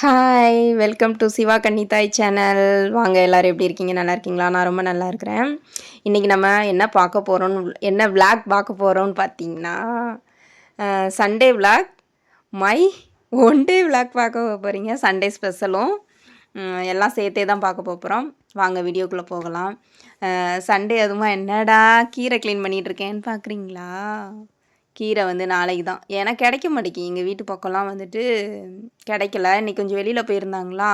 Hi! Welcome to Siva Kannithai channel. வாங்க எல்லாரும் எப்படி இருக்கீங்க? நல்லா இருக்கீங்களா? நான் ரொம்ப நல்லா இருக்கிறேன். இன்றைக்கி நம்ம என்ன பார்க்க போகிறோம்னு என்ன விளாக் பார்க்க போகிறோம்னு பார்த்தீங்கன்னா, Sunday vlog my one day vlog பார்க்க போகிறீங்க. சண்டே ஸ்பெஷலும் எல்லாம் சேர்த்தே தான் பார்க்க போகிறோம். வாங்க வீடியோக்குள்ளே போகலாம். சண்டே அதுமா என்னடா கீரை க்ளீன் பண்ணிகிட்ருக்கேன்னு பார்க்குறீங்களா? கீரை வந்து நாளைக்கு தான். ஏன்னா கிடைக்க மாட்டேங்கி எங்கள் வீட்டு பக்கம்லாம் வந்துட்டு கிடைக்கல. இன்றைக்கி கொஞ்சம் வெளியில் போயிருந்தாங்களா,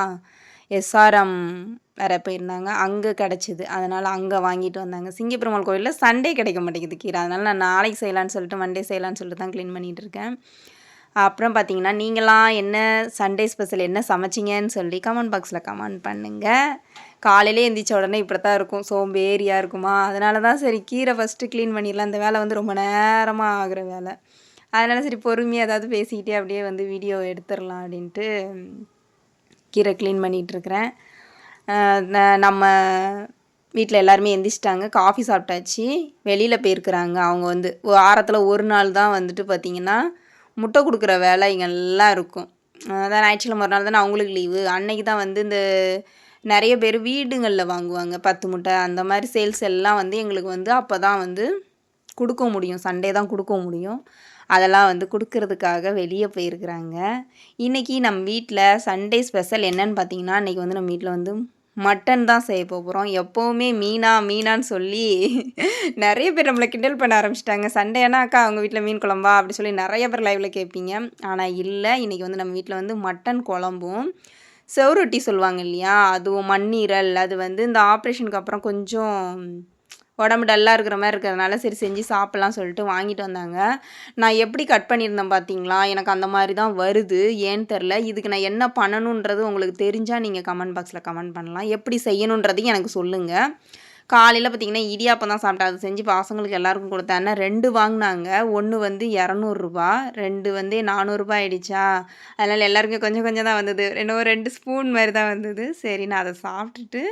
எஸ்ஆர்எம் வேறு போயிருந்தாங்க. அங்கே கிடச்சிது. அதனால் அங்கே வாங்கிட்டு வந்தாங்க. சிங்கப்பெருமாள் கோயிலில் சண்டே கிடைக்க மாட்டேங்குது கீரை. அதனால் நான் நாளைக்கு செய்யலான்னு சொல்லிட்டு மண்டே செய்யலான்னு சொல்லிட்டு தான் க்ளீன் பண்ணிகிட்ருக்கேன். அப்புறம் பார்த்தீங்கன்னா, நீங்களாம் என்ன சண்டே ஸ்பெஷல் என்ன சமைச்சிங்கன்னு சொல்லி கமெண்ட் பாக்ஸில் கமெண்ட் பண்ணுங்கள். காலையிலே எந்திரிச்ச உடனே இப்படி தான் இருக்கும், சோம்பேறியாக இருக்குமா, அதனால தான் சரி கீரை ஃபஸ்ட்டு க்ளீன் பண்ணிடலாம். இந்த வேலை வந்து ரொம்ப நேரமாக ஆகிற வேலை. அதனால் சரி பொறுமையாக ஏதாவது பேசிக்கிட்டே அப்படியே வந்து வீடியோ எடுத்துடலாம் அப்படின்ட்டு கீரை க்ளீன் பண்ணிகிட்ருக்கிறேன். நம்ம வீட்டில் எல்லாருமே எந்திரிச்சிட்டாங்க. காஃபி சாப்பிட்டாச்சு. வெளியில் போயிருக்கிறாங்க. அவங்க வந்து வாரத்தில் ஒரு நாள் தான் வந்துட்டு பார்த்திங்கன்னா முட்டை கொடுக்குற வேலை இங்கெல்லாம் இருக்கும். அதான் ஞாயிற்றுக்கிழமை ஒரு நாள் தானே அவங்களுக்கு லீவு. அன்னைக்கு தான் வந்து இந்த நிறைய பேர் வீடுங்களில் வாங்குவாங்க 10 முட்டை. அந்த மாதிரி சேல்ஸ் எல்லாம் வந்து எங்களுக்கு வந்து அப்போ தான் வந்து கொடுக்க முடியும். சண்டே தான் கொடுக்க முடியும். அதெல்லாம் வந்து கொடுக்கறதுக்காக வெளியே போயிருக்கிறாங்க. இன்றைக்கி நம்ம வீட்டில் சண்டே ஸ்பெஷல் என்னன்னு பார்த்தீங்கன்னா, இன்றைக்கி வந்து நம்ம வீட்டில் வந்து மட்டன் தான் செய்ய போகிறோம். எப்போவுமே மீனான்னு சொல்லி நிறைய பேர் நம்மளை கிண்டல் பண்ண ஆரம்பிச்சிட்டாங்க. சண்டேனா அக்கா அவங்க வீட்டில் மீன் குழம்பா அப்படி சொல்லி நிறைய பேர் லைவில் கேட்பீங்க. ஆனால் இல்லை, இன்றைக்கி வந்து நம்ம வீட்டில் வந்து மட்டன் குழம்பும் செவரொட்டி சொல்லுவாங்க இல்லையா, அதுவும் மண்ணீரல். அது வந்து இந்த ஆப்ரேஷனுக்கு அப்புறம் கொஞ்சம் உடம்பு டல்லாக இருக்கிற மாதிரி இருக்கிறதுனால சரி செஞ்சு சாப்பிட்லாம் சொல்லிட்டு வாங்கிட்டு வந்தாங்க. நான் எப்படி கட் பண்ணியிருந்தேன் பார்த்தீங்களா, எனக்கு அந்த மாதிரி தான் வருது. ஏன்னு தெரில. இதுக்கு நான் என்ன பண்ணணுன்றது உங்களுக்கு தெரிஞ்சால் நீங்கள் கமெண்ட் பாக்ஸில் கமெண்ட் பண்ணலாம். எப்படி செய்யணுன்றதையும் எனக்கு சொல்லுங்கள். காலையில் பார்த்திங்கன்னா இடியாப்பம் தான் சாப்பிட்டேன். அது செஞ்சு பசங்களுக்கு எல்லாருக்கும் கொடுத்தேன். 2 வாங்கினாங்க. 1 வந்து ₹200, 2 வந்து ₹400 ஆகிடுச்சா. அதனால் எல்லாருக்கும் கொஞ்சம் கொஞ்சம் தான் வந்தது. இன்னும் 2 ஸ்பூன் மாதிரி தான் வந்தது. சரி நான் அதை சாப்பிட்டுட்டு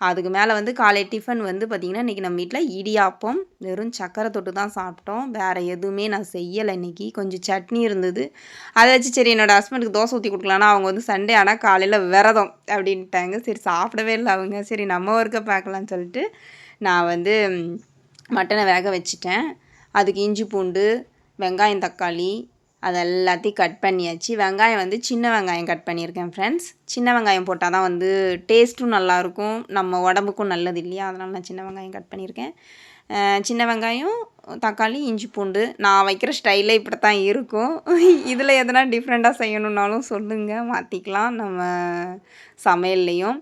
அதுக்கு மேலே வந்து காலை டிஃபன் வந்து பார்த்திங்கன்னா இன்றைக்கி நம்ம வீட்டில் இடியாப்பம் வெறும் சக்கரை தொட்டு தான் சாப்பிட்டோம். வேறு எதுவுமே நான் செய்யலை. இன்றைக்கி கொஞ்சம் சட்னி இருந்தது. அதை வச்சு சரி என்னோடய ஹஸ்பண்டுக்கு தோசை ஊற்றி கொடுக்கலான்னா அவங்க வந்து சண்டே ஆனால் காலையில் விரதம் அப்படின்ட்டாங்க. சரி சாப்பிடவே இல்லை அவங்க. சரி நம்ம ஒர்க்கை பார்க்கலான்னு சொல்லிட்டு நான் வந்து மட்டனை வேக வச்சுட்டேன். அதுக்கு இஞ்சி பூண்டு வெங்காயம் தக்காளி அது எல்லாத்தையும் கட் பண்ணியாச்சு. வெங்காயம் வந்து சின்ன வெங்காயம் கட் பண்ணியிருக்கேன் ஃப்ரெண்ட்ஸ். சின்ன வெங்காயம் போட்டால் தான் வந்து டேஸ்ட்டும் நல்லாயிருக்கும், நம்ம உடம்புக்கும் நல்லது இல்லையா, அதனால் நான் சின்ன வெங்காயம் கட் பண்ணியிருக்கேன். சின்ன வெங்காயம் தக்காளி இஞ்சி பூண்டு. நான் வைக்கிற ஸ்டைலே இப்படி தான் இருக்கும். இதில் எதனா டிஃப்ரெண்ட்டாக செய்யணுன்னாலும் சொல்லுங்கள், மாற்றிக்கலாம் நம்ம சமையல்லையும்.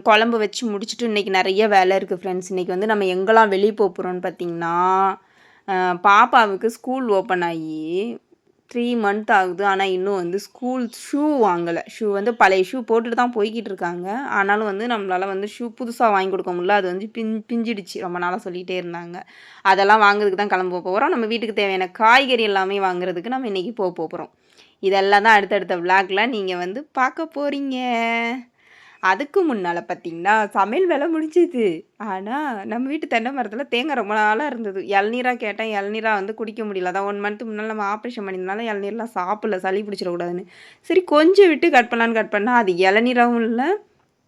குழம்பு வச்சு முடிச்சுட்டு இன்றைக்கி நிறைய வேலை இருக்குது ஃப்ரெண்ட்ஸ். இன்றைக்கி வந்து நம்ம எங்கெல்லாம் வெளியே போகிறோன்னு பார்த்திங்கன்னா, பாப்பாவுக்கு ஸ்கூல் ஓப்பன் ஆகி 3 மந்த் ஆகுது. ஆனால் இன்னும் வந்து ஸ்கூல் ஷூ வாங்கலை. ஷூ வந்து பழைய ஷூ போட்டுட்டு தான் போய்கிட்டு இருக்காங்க. ஆனாலும் வந்து நம்மளால் வந்து ஷூ புதுசாக வாங்கி கொடுக்க முடியல. அது வந்து பிஞ்சிடுச்சு. ரொம்ப நாளாக சொல்லிகிட்டே இருந்தாங்க. அதெல்லாம் வாங்குறதுக்கு தான் கிளம்ப போகிறோம். நம்ம வீட்டுக்கு தேவையான காய்கறி எல்லாமே வாங்குறதுக்கு நம்ம இன்றைக்கி போகிறோம். இதெல்லாம் தான் அடுத்தடுத்த விளாகில் நீங்கள் வந்து பார்க்க போகிறீங்க. அதுக்கு முன்னால் பார்த்திங்கன்னா சமையல் வேலை முடிஞ்சுது. ஆனால் நம்ம வீட்டு தென்னை மரத்தில் தேங்காய் ரொம்ப நாளாக இருந்தது. இளநீராக கேட்டேன். இளநீராக வந்து குடிக்க முடியல. அதான் 1 மந்த்துக்கு முன்னால் நம்ம ஆப்ரேஷன் பண்ணியிருந்தாலும் இளநீர்லாம் சாப்பிடல, சளி பிடிச்சிடக்கூடாதுன்னு. சரி கொஞ்சம் விட்டு கட் பண்ணலான்னு கட் பண்ணால் அது இளநீராகவும் இல்லை,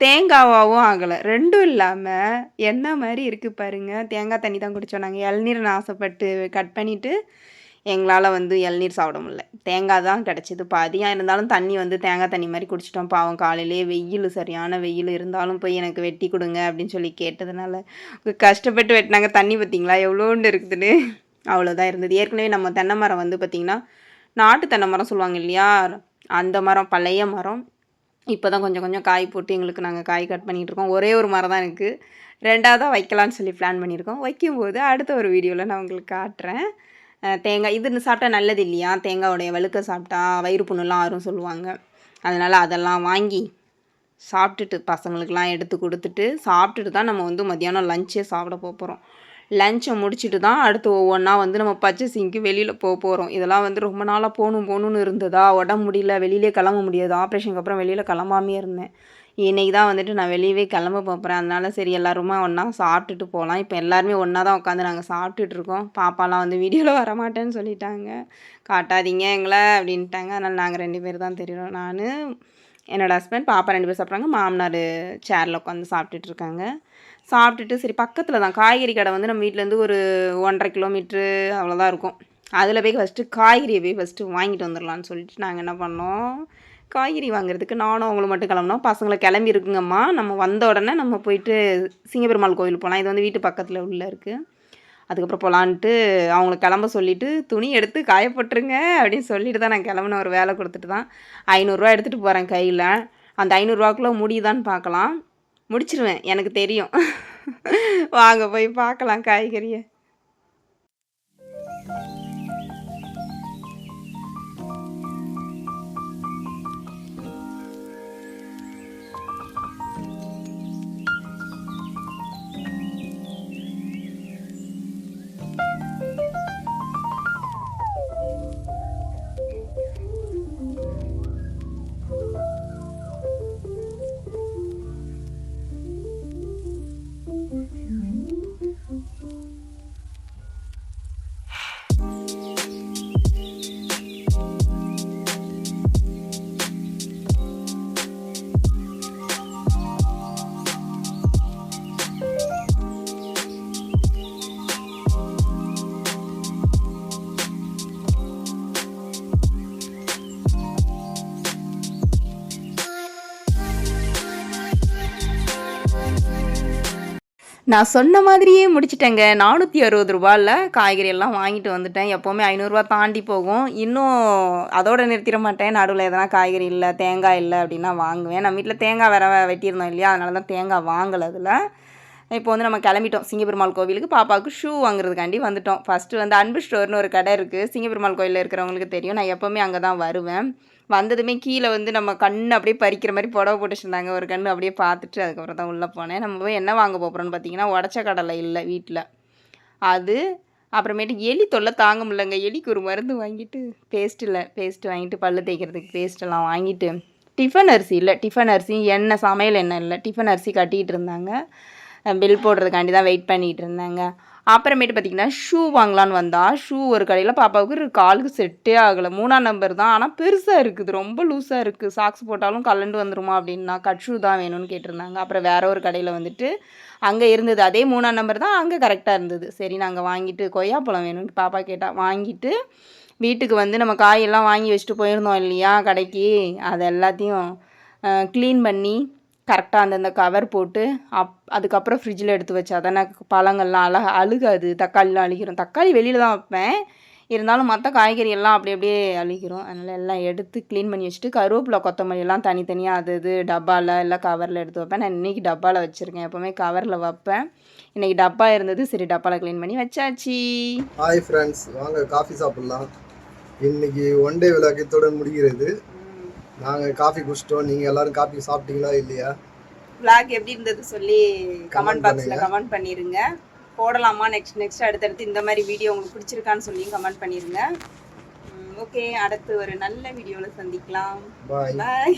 தேங்காவாகவும் ஆகலை. ரெண்டும் இல்லாமல் என்ன மாதிரி இருக்குது பாருங்கள். தேங்காய் தண்ணி தான் குடித்தோம் நாங்கள். இளநீர்னு ஆசைப்பட்டு கட் பண்ணிவிட்டு எங்களால் வந்து இளநீர் சாப்பிட முடியல. தேங்காய் தான் கிடச்சிது பாதியாக. இருந்தாலும் தண்ணி வந்து தேங்காய் தண்ணி மாதிரி குடிச்சிட்டோம். பாவம் காலையிலே வெயில், சரியான வெயில் இருந்தாலும் போய் எனக்கு வெட்டி கொடுங்க அப்படின்னு சொல்லி கேட்டதுனால கஷ்டப்பட்டு வெட்டினாங்க. தண்ணி பார்த்திங்களா எவ்வளோண்டு இருக்குதுன்னு. அவ்வளோதான் இருந்தது. ஏற்கனவே நம்ம தென்னை மரம் வந்து பார்த்திங்கன்னா நாட்டு தென்னை மரம் சொல்லுவாங்க இல்லையா, அந்த மரம் பழைய மரம். இப்போ தான் கொஞ்சம் கொஞ்சம் காய் போட்டு எங்களுக்கு நாங்கள் காய் கட் பண்ணிகிட்ருக்கோம். ஒரே ஒரு மரம் தான் இருக்குது. 2வதாக வைக்கலான்னு சொல்லி பிளான் பண்ணியிருக்கோம். வைக்கும்போது அடுத்த ஒரு வீடியோவில் நான் உங்களுக்கு காட்டுறேன். தேங்காய் இது சாப்பிட்டா நல்லது இல்லையா, தேங்காயோடைய வழுக்க சாப்பிட்டா வயிறு புண்ணுலாம் ஆறும் சொல்லுவாங்க. அதனால் அதெல்லாம் வாங்கி சாப்பிட்டுட்டு பசங்களுக்கெலாம் எடுத்து கொடுத்துட்டு சாப்பிட்டுட்டு தான் நம்ம வந்து மத்தியானம் லஞ்சே சாப்பிட போகிறோம். லஞ்சை முடிச்சுட்டு தான் அடுத்து ஒவ்வொன்றா வந்து நம்ம பர்ச்சேசிங்க்கு வெளியில் போகிறோம். இதெல்லாம் வந்து ரொம்ப நாளாக போகணுன்னு இருந்ததா, உடம்பு முடியல, வெளியிலே கிளம்ப முடியாது. ஆப்ரேஷனுக்கு அப்புறம் வெளியில் கிளம்பாமே இருந்தேன். இன்றைக்கி தான் வந்துட்டு நான் வெளியவே கிளம்ப போகிறேன். அதனால சரி எல்லாருமா ஒன்றா சாப்பிட்டுட்டு போகலாம். இப்போ எல்லாருமே ஒன்றா தான் உட்காந்து நாங்கள் சாப்பிட்டுட்ருக்கோம். பாப்பாலாம் வந்து வீடியோவில் வரமாட்டேன்னு சொல்லிட்டாங்க. காட்டாதீங்க எங்களை அப்படின்ட்டாங்க. அதனால் நாங்கள் 2 பேர் தான் தெரியும். நான் என்னோடய ஹஸ்பண்ட் பாப்பா 2 பேர் சாப்பிட்றாங்க. மாமனார் சேரில் உட்காந்து சாப்பிட்டுட்டு இருக்காங்க. சாப்பிட்டுட்டு சரி பக்கத்தில் தான் காய்கறி கடை வந்து நம்ம வீட்டிலேருந்து ஒரு 1.5 கிலோமீட்ரு அவ்வளோதான் இருக்கும். அதில் போய் காய்கறியை போய் ஃபஸ்ட்டு வாங்கிட்டு வந்துடலான்னு சொல்லிட்டு நாங்கள் என்ன பண்ணோம், காய்கறி வாங்குறதுக்கு நானும் அவங்களும் மட்டும் கிளம்புனோம். பசங்களை கிளம்பி இருக்குங்கம்மா, நம்ம வந்த உடனே நம்ம போயிட்டு சிங்கப்பெருமாள் கோவில் போகலாம். இது வந்து வீட்டு பக்கத்தில் உள்ளே இருக்குது. அதுக்கப்புறம் போகலான்ட்டு அவங்கள கிளம்ப சொல்லிவிட்டு துணி எடுத்து காயப்பட்டுருங்க அப்படின்னு சொல்லிட்டு தான் நான் கிளம்புன. ஒரு வேலை கொடுத்துட்டு தான் 500 எடுத்துகிட்டு போகிறேன் கையில். அந்த 500 முடியுதான்னு பார்க்கலாம். முடிச்சிருவேன், எனக்கு தெரியும். வாங்க போய் பார்க்கலாம் காய்கறியை. நான் சொன்ன மாதிரியே முடிச்சிட்டேங்க. 460 காய்கறி எல்லாம் வாங்கிட்டு வந்துட்டேன். எப்போவுமே 500 தாண்டி போகும். இன்னும் அதோடு நிறுத்திட மாட்டேன். நடுவில் எதனா காய்கறி இல்லை, தேங்காய் இல்லை அப்படின்னா வாங்குவேன். நம்ம வீட்டில் தேங்காய் வேற வெட்டியிருந்தோம் இல்லையா, அதனால தான் தேங்காய் வாங்கலை அதில். இப்போ வந்து நம்ம கிளம்பிட்டோம் சிங்கப்பெருமாள் கோவிலுக்கு. பாப்பாவுக்கு ஷூ வாங்குறதுக்காண்டி வந்துட்டோம். ஃபஸ்ட்டு வந்து அன்பு ஸ்டோர்னு ஒரு கடை இருக்குது, சிங்கப்பெருமாள் கோயிலில் இருக்கிறவங்களுக்கு தெரியும். நான் எப்போவுமே அங்கே தான் வருவேன். வந்ததுமே கீழே வந்து நம்ம கண் அப்படியே பறிக்கிற மாதிரி புடவை போட்டு வச்சுருந்தாங்க. ஒரு கண் அப்படியே பார்த்துட்டு அதுக்கப்புறம் தான் உள்ளே போனேன். நம்ம போய் என்ன வாங்க போகிறோன்னு பார்த்தீங்கன்னா, உடச்ச கடலை இல்லை வீட்டில், அது அப்புறமேட்டு எலி தொல்லை தாங்க முடியலங்க. எலிக்கு ஒரு மருந்து வாங்கிட்டு பேஸ்ட்டு வாங்கிட்டு பல்லு தேய்க்கிறதுக்கு பேஸ்ட்டெல்லாம் வாங்கிட்டு, டிஃபன் அரிசி இல்லை, டிஃபன் அரிசி எண்ணெய் சமையல் எண்ணெய் இல்லை, டிஃபன் அரிசி கட்டிகிட்டு இருந்தாங்க. பில் போடுறதுக்காண்டி தான் வெயிட் பண்ணிகிட்டு இருந்தாங்க. அப்புறமேட்டு பார்த்திங்கன்னா ஷூ வாங்கலான்னு வந்தால் ஷூ ஒரு கடையில் பாப்பாவுக்கு காலுக்கு செட்டே ஆகலை. 3ஆம் நம்பர் தான், ஆனால் பெருசாக இருக்குது, ரொம்ப லூஸாக இருக்குது. சாக்ஸ் போட்டாலும் கலண்டு வந்துருமா அப்படின்னா கட் ஷூ தான் வேணும்னு கேட்டிருந்தாங்க. அப்புறம் வேற ஒரு கடையில் வந்துட்டு அங்கே இருந்தது அதே 3ஆம் நம்பர் தான், அங்கே கரெக்டாக இருந்தது. சரி நாங்கள் வாங்கிட்டு கொய்யாப்பழம் வேணும்னு பாப்பா கேட்டால் வாங்கிட்டு வீட்டுக்கு வந்து நம்ம காயெல்லாம் வாங்கி வச்சுட்டு போயிருந்தோம் இல்லையா கடைக்கு, அது எல்லாத்தையும் க்ளீன் பண்ணி கரெக்டாக அந்தந்த கவர் போட்டு அதுக்கப்புறம் ஃப்ரிட்ஜில் எடுத்து வச்சா தானே பழங்கள்லாம் அழுகாது. தக்காளிலாம் அழுகிரும். தக்காளி வெளியில் தான் வைப்பேன், இருந்தாலும் மற்ற காய்கறி எல்லாம் அப்படியே அழுகிரும். அதனால் எல்லாம் எடுத்து க்ளீன் பண்ணி வச்சுட்டு கருவேப்பிலை கொத்தமல்லி எல்லாம் தனித்தனியாக அது டப்பாவில் இல்லை கவரில் எடுத்து வைப்பேன். நான் இன்றைக்கி டப்பாவில் வச்சுருக்கேன், எப்போவுமே கவரில் வைப்பேன். இன்றைக்கி டப்பா இருந்தது, சரி டப்பாவில் க்ளீன் பண்ணி வச்சாச்சு. ஹாய் ஃப்ரெண்ட்ஸ், வாங்க காஃபி சாப்பிட்லாம். இன்றைக்கி ஒன் டே விளக்கத்துடன் முடிகிறது. நாங்கள் காஃபி குடிச்சிட்டோம். நீங்கள் எல்லோரும் காஃபி சாப்பிட்டீங்களா இல்லையா? vlog எப்படி இருந்தது சொல்லி கமெண்ட் பாக்ஸில் கமெண்ட் பண்ணிடுங்க. போடலாமா நெக்ஸ்ட் அடுத்தடுத்து இந்த மாதிரி வீடியோ உங்களுக்கு பிடிச்சிருக்கான்னு சொல்லி கமெண்ட் பண்ணிடுங்க. ஓகே, அடுத்து ஒரு நல்ல வீடியோவில் சந்திக்கலாம். பாய்.